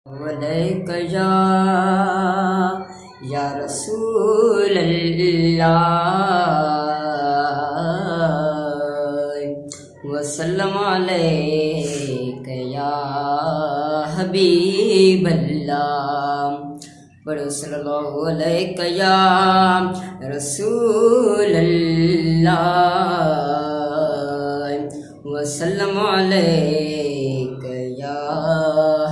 अलैका या रसूल अल्लाह वसल्लम अलैका या हबीब अल्लाह। पढ़ो सल्लल्लाहु अलैका या रसूल अल्लाह वसल्लम अलैका या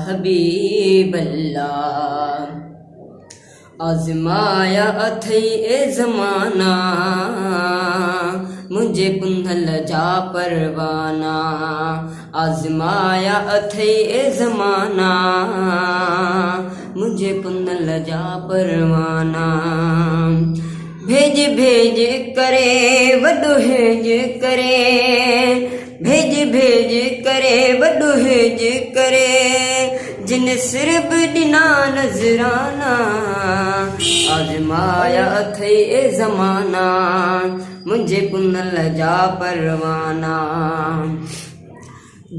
हबीब अल्लाह। आज़माया अथई ए ज़माना मुझे पुंधल जा परवाना। आज़माया अथई ए ज़माना मुझे पुंधल जा परवाना। भेज भेज करे वॾो हेज करे, भेज भेज करे वॾो हेज करे, जिन सिर बि ॾिना नज़राना। आज़माया अथई ए ज़माना मुझे पुंधल जा परवाना।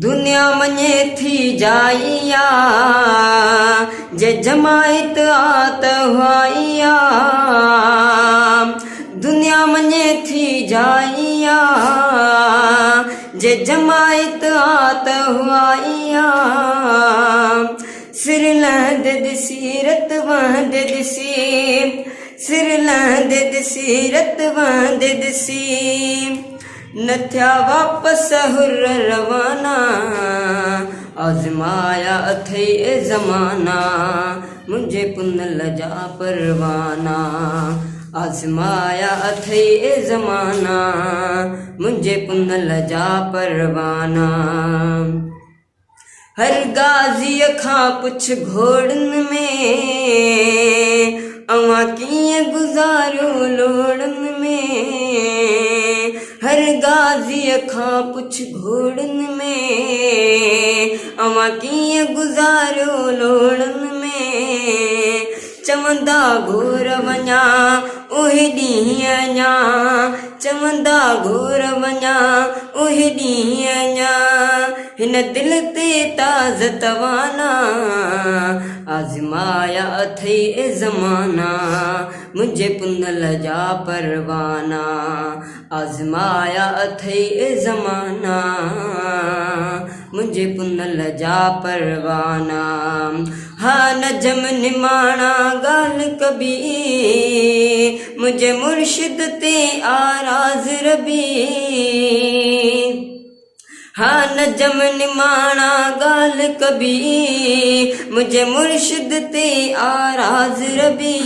दुनिया मञे थी जाइया जे जमायत आत हुआइया। दुनिया मञे थी जाइया जे जमायत आत हुआइया। सिर लहद सीरत वहद दिसी, सिर लहद सीरत वहद दिसी, न थिया वापस हुर रवाना। आज़माया अथई ए ज़माना मुझे पुंधल जा परवाना। आज़माया अथई ए ज़माना मुझे पुंधल जा परवाना। हर गाज़ीअ खां पुछ घोड़न में अवां कीअं गुज़ारियो लोड़न में। हर गाज़ीअ खां पुछ घोड़न में अवां कीअं गुज़ारियो लोड़न में। चवंदा घोर वञा उहे ॾींहं अञा, चवंदा घोर वञा उहे ॾींहं अञा, हिन दिल ते ताज़ तवाना। आज़माया अथई ए ज़माना मुझे पुंधल जा परवाना। आज़माया अथई ए ज़माना मुझे पुंधल जा परवाना। हा नजम निमाणा गाल कबी मुझे मुर्शिद ते आराज़ रबी। हा नजम निमाणा गाल कबी मुझे मुर्शिद ते आराज़ रबी।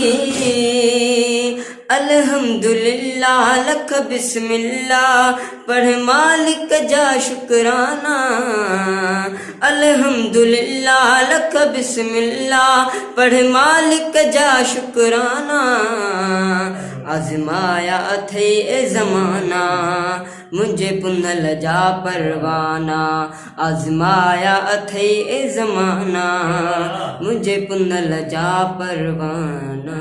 अल्हम्दुलिल्लाह लख बिस्मिल्लाह पढ़ मालिक जा शुक्राना। अल्हम्दुलिल्लाह लख बिस्मिल्लाह पढ़ मालिक जा शुक्राना। आज़माया अथई ए ज़माना मुझे पुंधल जा परवाना। आज़माया अथई ए ज़माना मुझे पुंधल जा परवाना।